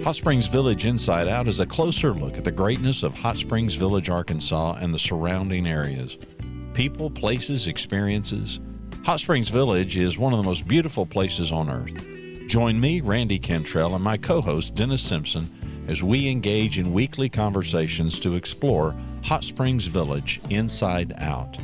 Hot Springs Village Inside Out is a closer look at the greatness of Hot Springs Village, Arkansas, and the surrounding areas. People, places, experiences. Hot Springs Village is one of the most beautiful places on earth. Join me, Randy Cantrell, and my co-host, Dennis Simpson, as we engage in weekly conversations to explore Hot Springs Village Inside Out.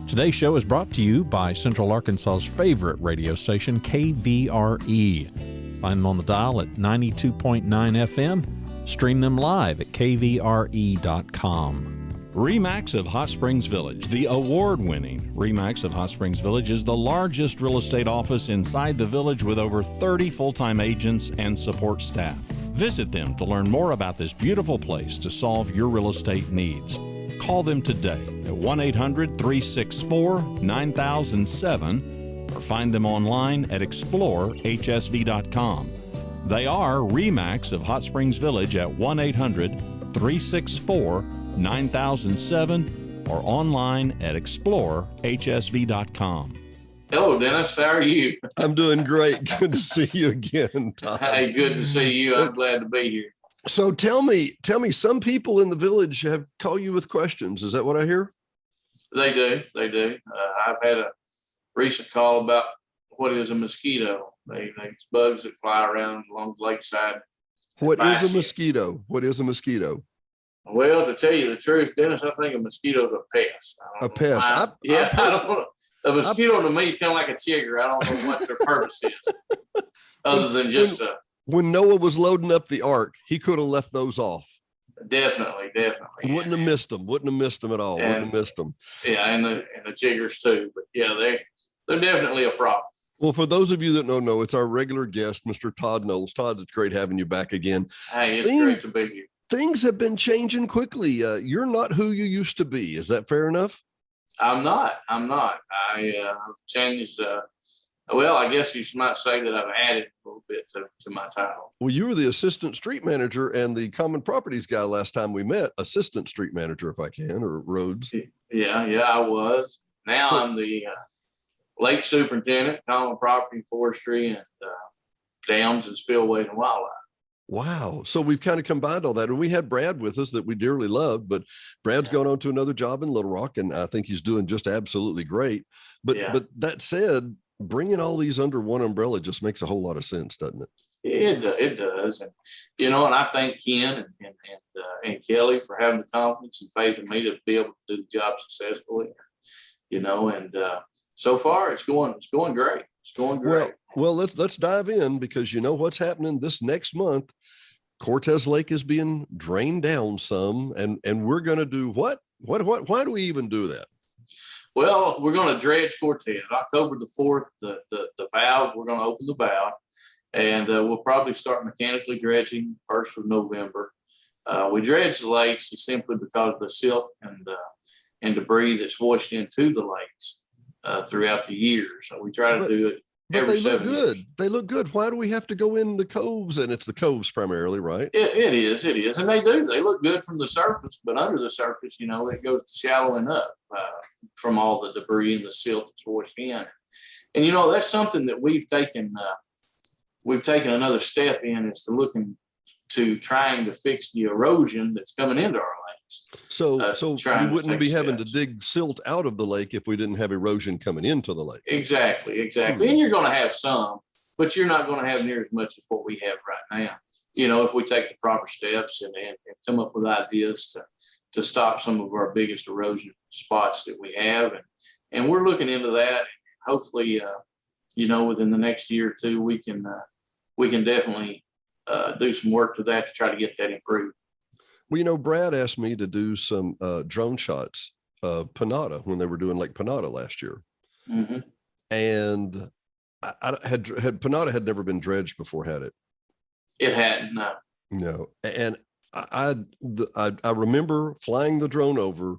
Today's show is brought to you by Central Arkansas's favorite radio station, KVRE. Find them on the dial at 92.9 FM. Stream them live at kvre.com. RE/MAX of Hot Springs Village, the award-winning RE/MAX of Hot Springs Village, is the largest real estate office inside the village with over 30 full-time agents and support staff. Visit them to learn more about this beautiful place to solve your real estate needs. Call them today at 1-800-364-9007 or find them online at explorehsv.com. They are RE/MAX of Hot Springs Village at 1-800-364-9007 or online at explorehsv.com. Hello, Dennis. How are you? I'm doing great. Good to see you again, Todd. Hey, good to see you. I'm glad to be here. So tell me, some people in the village have called you with questions. Is that what I hear? They do. I've had a recent call about what is a mosquito. These bugs that fly around along the lakeside. What is a mosquito? What is a mosquito? Well, to tell you the truth, Dennis, I think a mosquito is a pest. A pest? I don't know. A mosquito to me is kind of like a chigger. I don't know what their purpose is, other than just when Noah was loading up the ark, he could have left those off. Definitely. Wouldn't have missed them at all. Wouldn't have missed them. Yeah, and the chiggers too. But yeah, they're definitely a problem. Well, for those of you that don't know, it's our regular guest, Mr. Todd Knowles. Todd, it's great having you back again. Hey, it's great to be here. Things have been changing quickly. You're not who you used to be. Is that fair enough? I'm not. I've changed. Well, I guess you might say that I've added a little bit to my title. Well, you were the assistant street manager and the common properties guy last time we met. Assistant street manager, if I can, or roads. Yeah, I was. Now I'm the lake superintendent, common property, forestry, and dams and spillways and wildlife. Wow. So we've kind of combined all that. And we had Brad with us that we dearly love, but Brad's gone on to another job in Little Rock, and I think he's doing just absolutely great. But that said, bringing all these under one umbrella just makes a whole lot of sense, doesn't it? It does. And, and I thank Ken and Kelly for having the confidence and faith in me to be able to do the job successfully, and so far it's going great. It's going great. Well, let's dive in, because you know what's happening this next month. Cortez Lake is being drained down some, and we're going to do what? Why do we even do that? Well, we're going to dredge Cortez. October the 4th, the valve, we're going to open the valve, and we'll probably start mechanically dredging 1st of November. We dredge the lakes simply because of the silt and debris that's washed into the lakes throughout the year. So we try to do it every 7 years. But they look good. They look good. Why do we have to go in the coves? And it's the coves primarily, right? It is. And they do. They look good from the surface, but under the surface, it goes to shallowing up from all the debris and the silt that's washed in. And, that's something that we've taken another step in, is to looking to trying to fix the erosion that's coming into our lakes. So we wouldn't be having to dig silt out of the lake if we didn't have erosion coming into the lake. Exactly. And you're going to have some, but you're not going to have near as much as what we have right now. If we take the proper steps and come up with ideas to stop some of our biggest erosion spots that we have. And we're looking into that. Hopefully, within the next year or two, we can definitely do some work to that to try to get that improved. Well, Brad asked me to do some drone shots of Panada when they were doing Lake Panada last year. Mm-hmm. And I had Panada had never been dredged before, had it? It hadn't, no. No. And I remember flying the drone over,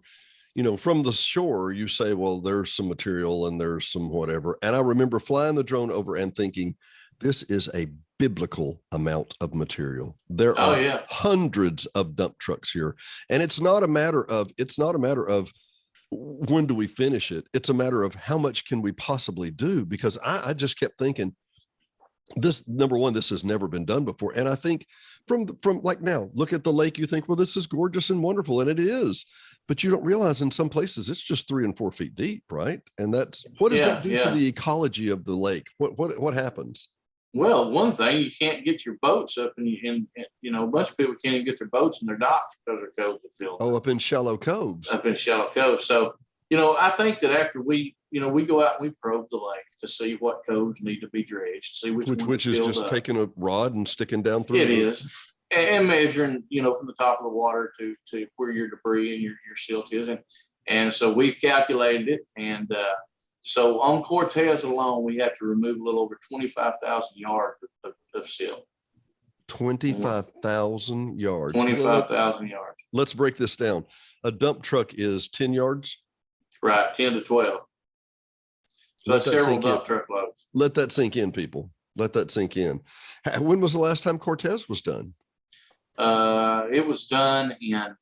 from the shore. You say, well, there's some material and there's some whatever. And I remember flying the drone over and thinking, this is a biblical amount of material. There are hundreds of dump trucks here. And it's not a matter of when do we finish it? It's a matter of how much can we possibly do? Because I just kept thinking, this, number one, this has never been done before. And I think from like, now look at the lake, you think, well, this is gorgeous and wonderful. And it is, but you don't realize in some places it's just 3 and 4 feet deep. Right. And that's, what does that do to the ecology of the lake? What happens? Well, one thing, you can't get your boats up, and you know, a bunch of people can't even get their boats in their docks because their coves are filled. Oh, up in shallow coves. Up in shallow coves. So, you know, I think that after we go out and we probe the lake to see what coves need to be dredged, see which is just taking a rod and sticking down through. It is, and measuring, you know, from the top of the water to where your debris and your silt is, and so we've calculated it, and so on Cortez alone, we have to remove a little over 25,000 yards of silt. 25,000 yards. 25,000 yards. Let's break this down. A dump truck is 10 yards. Right, 10 to 12. So that's several dump truck loads. Let that sink in, people. Let that sink in. When was the last time Cortez was done? It was done in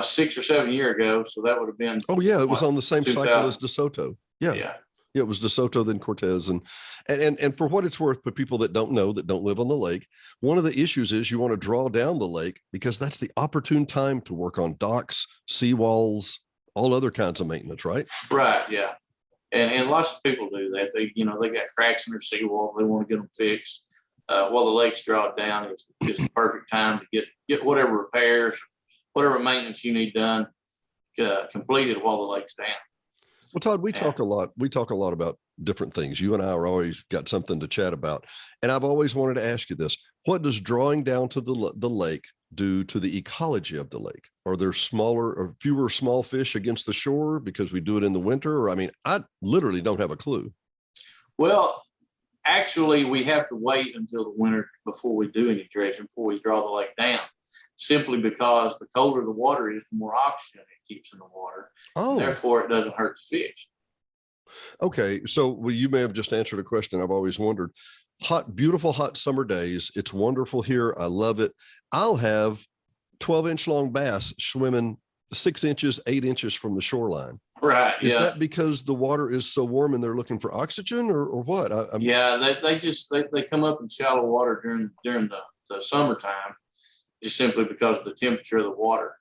6 or 7 years ago. So that would have been. Oh yeah, it was on the same cycle as DeSoto. Yeah, it was DeSoto, then Cortez, and for what it's worth, for people that don't know, that don't live on the lake, one of the issues is you want to draw down the lake because that's the opportune time to work on docks, seawalls, all other kinds of maintenance, right? Right. Yeah. And lots of people do that. They got cracks in their seawall. They want to get them fixed. While the lake's drawn down, it's the perfect time to get whatever repairs, whatever maintenance you need done, completed while the lake's down. Well, Todd, we talk a lot. We talk a lot about different things. You and I are always got something to chat about. And I've always wanted to ask you this: what does drawing down to the lake do to the ecology of the lake? Are there smaller or fewer small fish against the shore because we do it in the winter? Or, I mean, I literally don't have a clue. Well, actually, we have to wait until the winter before we do any dredging, before we draw the lake down, simply because the colder the water is, the more oxygen it keeps in the water. Oh. Therefore, it doesn't hurt the fish. Okay. So, well, you may have just answered a question I've always wondered. Hot, beautiful, hot summer days. It's wonderful here. I love it. I'll have 12-inch long bass swimming 6 inches, 8 inches from the shoreline. Right. Is that because the water is so warm and they're looking for oxygen, or what? They come up in shallow water during the summertime, just simply because of the temperature of the water.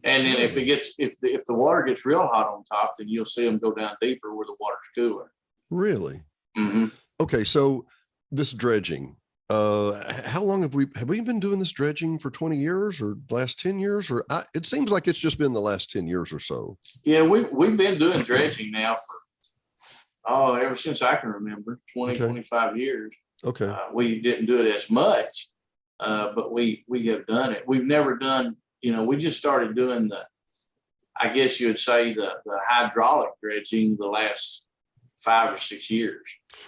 And then if the water gets real hot on top, then you'll see them go down deeper where the water's cooler. Really? Mm-hmm. Okay. So this dredging, how long have we been doing this dredging? For 20 years or last 10 years? Or it seems like it's just been the last 10 years or so. Yeah, we've been doing dredging now for ever since I can remember, 25 years. Okay. We didn't do it as much, but we have done it. We've never done, we just started doing I guess you would say the hydraulic dredging the last 5 or 6 years.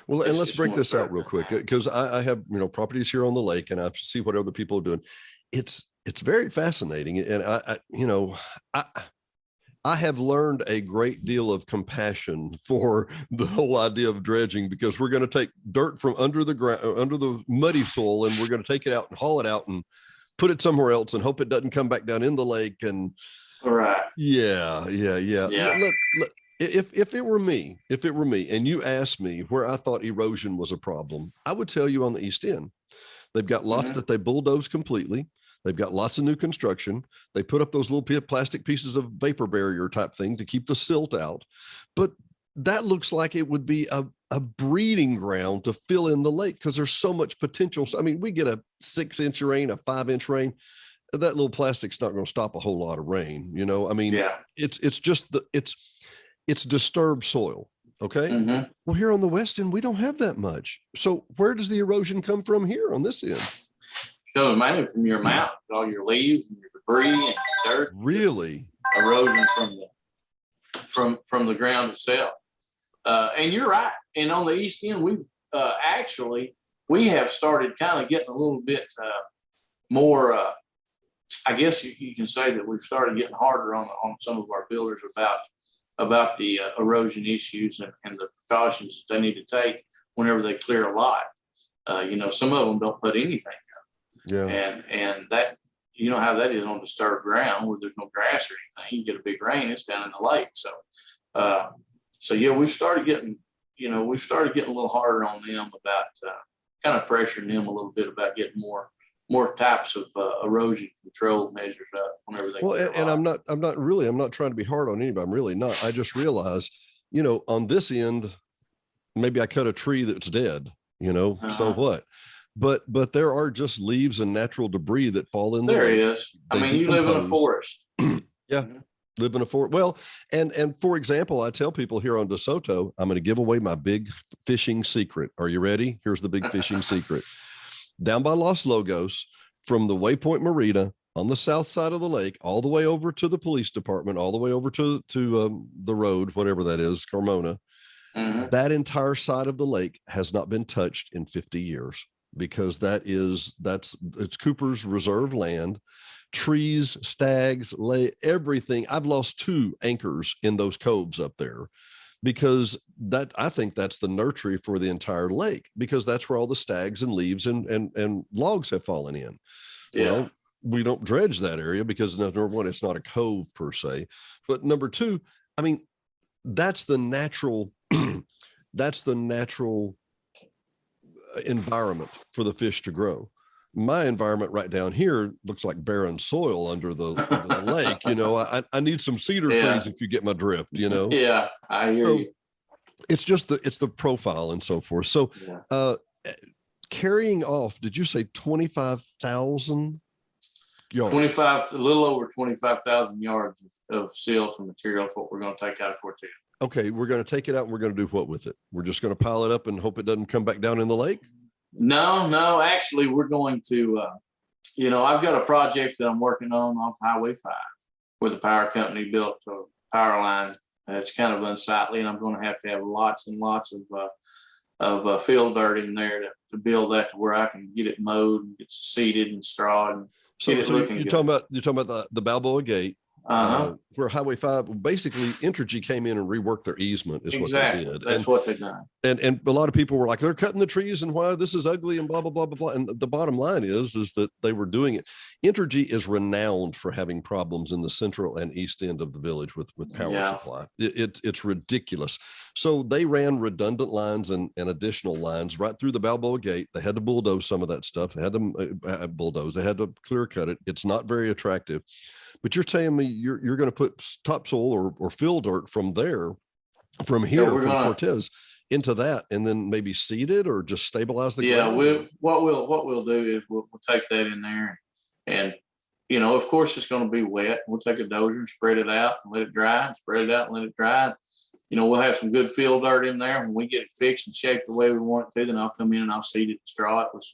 Well, and let's break this out real quick, because I have, properties here on the lake, and I see what other people are doing. It's very fascinating. And I have learned a great deal of compassion for the whole idea of dredging, because we're going to take dirt from under the ground, under the muddy soil, and we're going to take it out and haul it out and put it somewhere else and hope it doesn't come back down in the lake. And right. Yeah. If it were me, and you asked me where I thought erosion was a problem, I would tell you on the East End. They've got lots that they bulldoze completely. They've got lots of new construction. They put up those little plastic pieces of vapor barrier type thing to keep the silt out. But that looks like it would be a breeding ground to fill in the lake, because there's so much potential. So, I mean, we get a 6-inch rain, a 5-inch rain. That little plastic's not going to stop a whole lot of rain. I mean, it's just it's disturbed soil. Okay. Mm-hmm. Well, here on the West End, we don't have that much. So where does the erosion come from here on this end? It goes mainly from your mountains, all your leaves and your debris and dirt. Really? Erosion from the ground itself. And you're right. And on the East End, we have started kind of getting a little bit more, I guess you can say that we've started getting harder on some of our builders about the erosion issues and the precautions that they need to take whenever they clear a lot. Some of them don't put anything up. Yeah. And that, you know how that is on disturbed ground where there's no grass or anything. You get a big rain, it's down in the lake. So yeah, we've started getting, we started getting a little harder on them about kind of pressuring them a little bit about getting more types of erosion control measures up whenever they. Well, and I'm not trying to be hard on anybody. I'm really not. I just realize, on this end, maybe I cut a tree that's dead, so what? But there are just leaves and natural debris that fall in there. There Is. I mean, you live in a forest. Yeah. Live in a forest. Well, and for example, I tell people here on DeSoto, I'm going to give away my big fishing secret. Are you ready? Here's the big fishing secret. Down by Los Logos, from the Waypoint Marina on the south side of the lake, all the way over to the police department, all the way over to the road, whatever that is, Carmona. That entire side of the lake has not been touched in 50 years because it's Cooper's reserve land. Trees, stags, everything. I've lost 2 anchors in those coves up there because I think that's the nursery for the entire lake, because that's where all the stags and leaves and logs have fallen in. Yeah. Well, we don't dredge that area because number one, it's not a cove per se, but number 2, I mean, that's the natural environment for the fish to grow. My environment right down here looks like barren soil under the lake. I need some cedar trees, if you get my drift, Yeah, I hear you. It's just it's the profile and so forth. So carrying off, did you say 25,000 yards? A little over 25,000 yards of silt and material is what we're going to take out of Cortez. Okay, we're going to take it out and we're going to do what with it? We're just going to pile it up and hope it doesn't come back down in the lake? No, actually we're going to, I've got a project that I'm working on off Highway 5 where the power company built a power line. It's kind of unsightly, and I'm going to have lots and lots of field dirt in there to build that to where I can get it mowed and get seeded and strawed and get it looking good. You're talking about the Balboa Gate. Where Highway 5, basically Entergy came in and reworked their easement is what they did. That's what they've done. And a lot of people were like, they're cutting the trees and why this is ugly and blah, blah, blah, blah, blah. And the bottom line is that they were doing it. Entergy is renowned for having problems in the central and east end of the village with power supply. It's ridiculous. So they ran redundant lines and additional lines right through the Balboa Gate. They had to bulldoze some of that stuff. They had to bulldoze. They had to clear cut it. It's not very attractive. But you're telling me you're going to put topsoil or fill dirt from here, from Cortez into that, and then maybe seed it or just stabilize the ground? What we'll do is we'll take that in there, and of course it's going to be wet. We'll take a dozer and spread it out and let it dry, and spread it out and let it dry. We'll have some good fill dirt in there. When we get it fixed and shaped the way we want it to, then I'll come in and I'll seed it and straw it with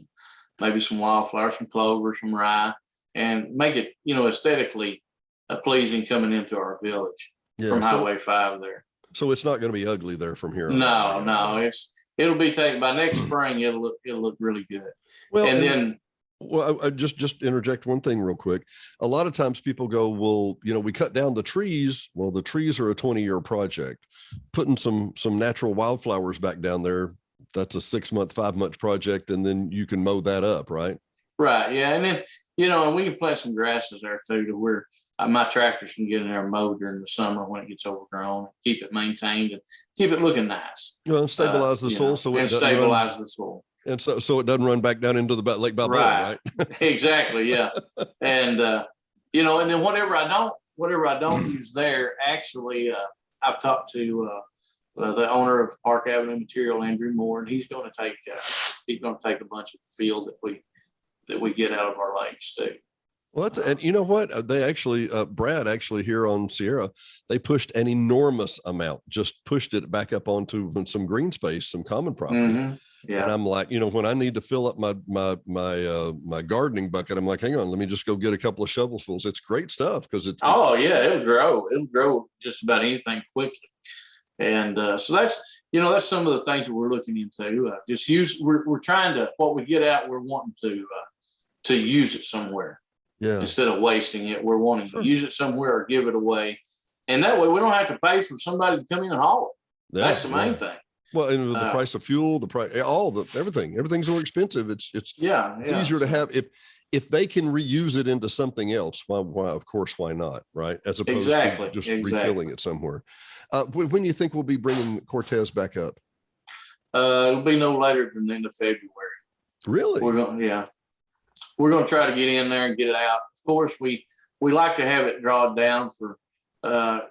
maybe some wildflower, some clover, some rye, and make it, aesthetically pleasing coming into our village from Highway 5 there. So it's not going to be ugly there from here. No, it'll be taken by next spring. It'll look really good. Well, I just interject one thing real quick. A lot of times people go, well, we cut down the trees. Well, the trees are a 20-year project. Putting some natural wildflowers back down there, that's a 6-month, 5-month project, and then you can mow that up, right? Right. Yeah. And then, and we can plant some grasses there too, to where my tractors can get in there and mow during the summer when it gets overgrown, keep it maintained and keep it looking nice. Well, stabilize the soil. Stabilize the soil. And so it doesn't run back down into the Lake Balboa, right? Exactly. Yeah. And, and then whatever I don't use there, actually, I've talked to the owner of Park Avenue Material, Andrew Moore, and he's going to take a bunch of the field that we get out of our lakes too. Well, and you know what? They actually, Brad actually here on Sierra, they pushed an enormous amount, just pushed it back up onto some green space, some common property. Mm-hmm. Yeah. And I'm like, when I need to fill up my gardening bucket, I'm like, hang on, let me just go get a couple of shovelfuls. It's great stuff because it's. Oh yeah, it'll grow just about anything quickly. And so that's some of the things that we're looking into. We're trying to, what we get out, we're wanting to use it somewhere. Yeah. Instead of wasting it, we're wanting to use it somewhere or give it away. And that way we don't have to pay for somebody to come in and haul it. That's the main thing. Well, and the price of fuel, the price, everything's more expensive. It's easier to have if they can reuse it into something else. Why of course, why not? Right. As opposed to just refilling it somewhere. When you think we'll be bringing Cortez back up? It'll be no later than the end of February. Really? We're going to try to get in there and get it out. Of course, we like to have it drawn down for a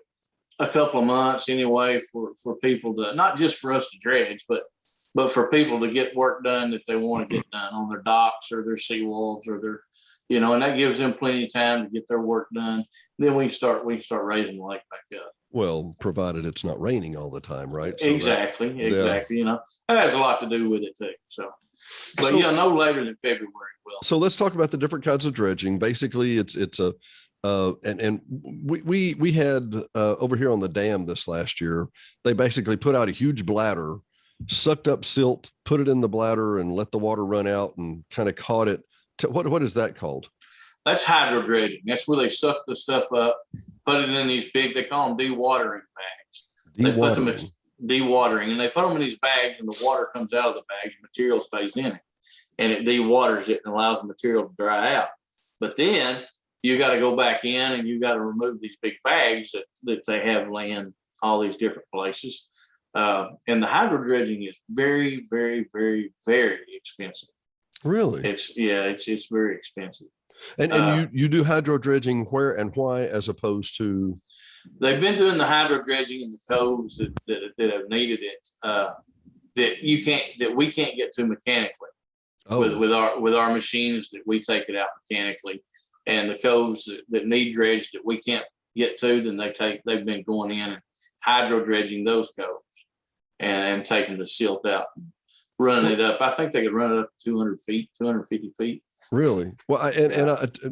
couple of months anyway, for people to, not just for us to dredge, but for people to get work done that they want to get done on their docks or their seawalls or their, and that gives them plenty of time to get their work done. Then we can start raising the lake back up. Well, provided it's not raining all the time, right? So exactly. That has a lot to do with it too. So, but no later than February will. So let's talk about the different kinds of dredging. Basically, it's a and we had over here on the dam this last year, they basically put out a huge bladder, sucked up silt, put it in the bladder, and let the water run out, and kind of caught it. What is that called? That's hydro dredging. That's where they suck the stuff up, put it in these big, they call them dewatering bags. They put them in dewatering, and they put them in these bags, and the water comes out of the bags, and material stays in it, and it dewaters it and allows the material to dry out. But then you got to go back in and you got to remove these big bags that they have laying all these different places. And the hydro dredging is very, very, very, very expensive. Really? It's very expensive. And you do hydro dredging where and why, as opposed to? They've been doing the hydro dredging in the coves that have needed it, that we can't get to mechanically. With our machines, that we take it out mechanically, and the coves that need dredged that we can't get to, then they've been going in and hydro dredging those coves and taking the silt out, and running it up. I think they could run it up 200 feet, 250 feet. Really? Well,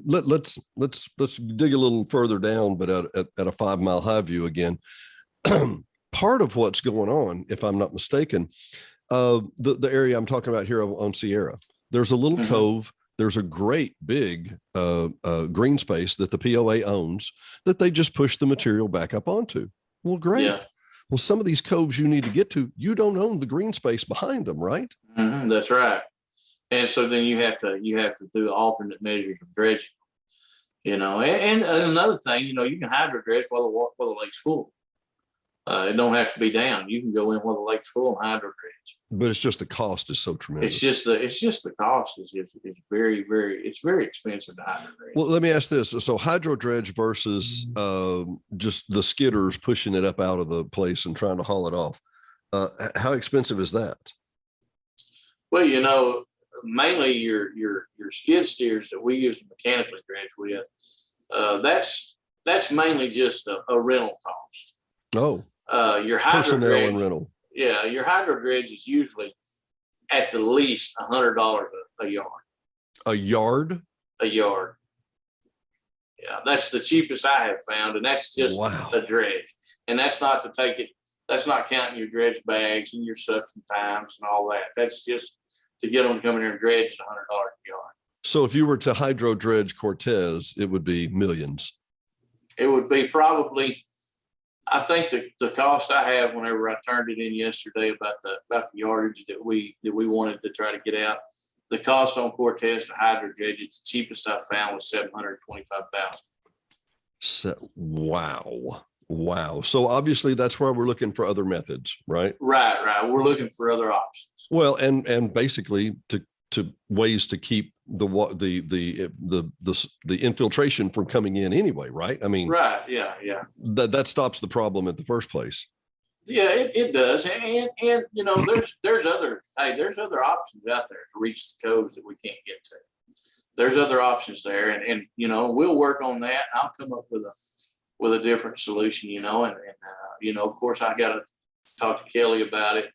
let's dig a little further down, but at a 5 mile high view again. Part of what's going on, if I'm not mistaken, the area I'm talking about here on Sierra, there's a little cove. There's a great big green space that the POA owns that they just push the material back up onto. Well, great. Yeah. Well, some of these coves you need to get to, you don't own the green space behind them, right? That's right. And so then you have to do alternate measures of dredging, and another thing, you can hydro dredge while the lake's full. It don't have to be down. You can go in while the lake's full and hydro dredge. But it's just the cost is so tremendous. It's just the cost is very, very, it's very expensive to hydro dredge. Well, let me ask this. So hydro dredge versus just the skidders pushing it up out of the place and trying to haul it off. How expensive is that? Well, mainly your skid steers that we use to mechanically dredge with, that's mainly just a rental cost. Oh, your hydro personnel dredge, and rental. Yeah, your hydro dredge is usually at the least $100 a yard. A yard? A yard. Yeah, that's the cheapest I have found, and that's just a dredge. And that's not to take it. That's not counting your dredge bags and your suction times and all that. That's just to get them to come in here and dredge is $100 a yard. So if you were to hydro dredge Cortez, it would be millions. It would be probably, I think the cost I have whenever I turned it in yesterday about the yardage that we wanted to try to get out, the cost on Cortez to hydro dredge, it's the cheapest I found was $725,000. So, wow. So obviously that's why we're looking for other methods, right? Right. We're looking for other options. Well, and basically to ways to keep the infiltration from coming in anyway, right? I mean, right. Yeah. That stops the problem at the first place. Yeah, it does. And there's other options out there to reach the coves that we can't get to. There's other options there, and we'll work on that. I'll come up with a different solution, and of course I got to talk to Kelly about it,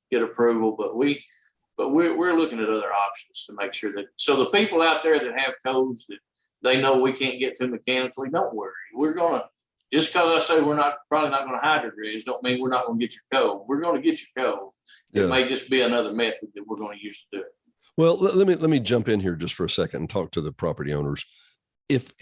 get approval, but we're looking at other options to make sure that, so the people out there that have coves that they know we can't get to mechanically, don't worry. We're going to, just because I say we're probably not going to hydro dredge, don't mean we're not going to get your cove. We're going to get your cove. It may just be another method that we're going to use to do it. Well, let me jump in here just for a second and talk to the property owners. If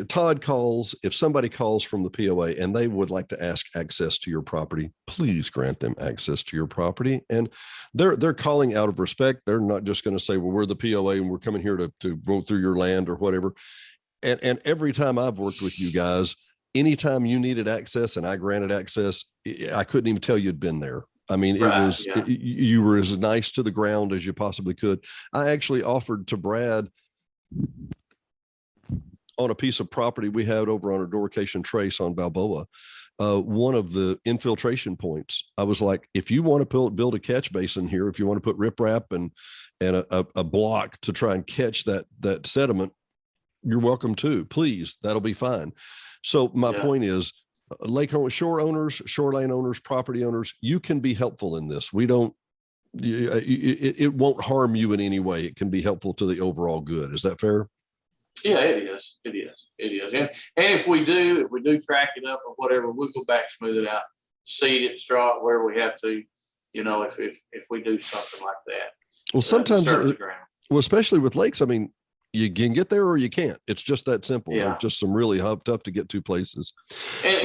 Todd calls, if somebody calls from the POA and they would like to ask access to your property, please grant them access to your property. And they're calling out of respect. They're not just going to say, well, we're the POA and we're coming here to go through your land or whatever. And every time I've worked with you guys, anytime you needed access and I granted access, I couldn't even tell you'd been there. I mean, Right, it was, yeah. you were as nice to the ground as you possibly could. I actually offered to Brad on a piece of property we had over on our Dorcation Trace on Balboa, one of the infiltration points. I was like, if you want to build a catch basin here, if you want to put riprap and a block to try and catch that sediment, you're welcome to. Please, that'll be fine. So my point is, shore owners, shoreline owners, property owners, you can be helpful in this. It won't harm you in any way. It can be helpful to the overall good. Is that fair? Yeah, it is. It is. It is. And if we do track it up or whatever, we'll go back, smooth it out, seed it, straw it, where we have to, if we do something like that. Well, sometimes, well, especially with lakes, I mean, you can get there or you can't. It's just that simple. Yeah. There's just some really tough to get to places. And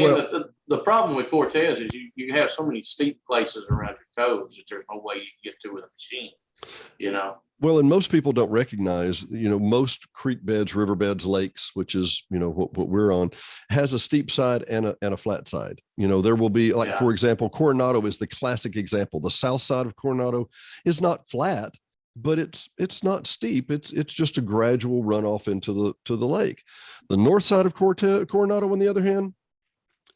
the problem with Cortez is you have so many steep places around your coves that there's no way you can get to with a machine, Well, and most people don't recognize, most creek beds, riverbeds, lakes, which is, what we're on, has a steep side and a flat side. There will be, for example, Coronado is the classic example. The south side of Coronado is not flat, but it's not steep. It's just a gradual runoff into the lake. The north side of Coronado, on the other hand,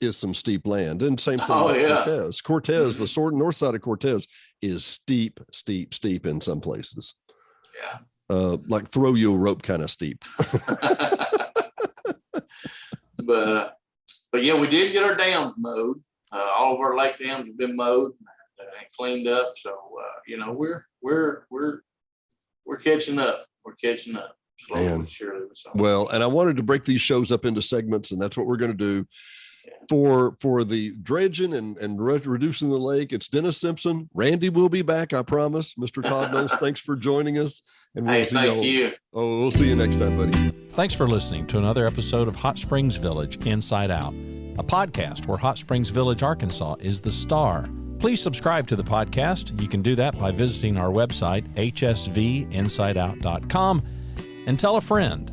is some steep land, and same thing with Cortez. Cortez, the north side of Cortez is steep in some places. Yeah, like throw you a rope kind of steep. but yeah, we did get our dams mowed. All of our lake dams have been mowed and cleaned up. So we're catching up. We're catching up slowly but surely. Well, and I wanted to break these shows up into segments, and that's what we're going to do. For the dredging and reducing the lake, it's Dennis Simpson. Randy will be back, I promise. Mr. Todd Knowles, thanks for joining us. And thank you. Oh, we'll see you next time, buddy. Thanks for listening to another episode of Hot Springs Village Inside Out, a podcast where Hot Springs Village, Arkansas is the star. Please subscribe to the podcast. You can do that by visiting our website, hsvinsideout.com, and tell a friend.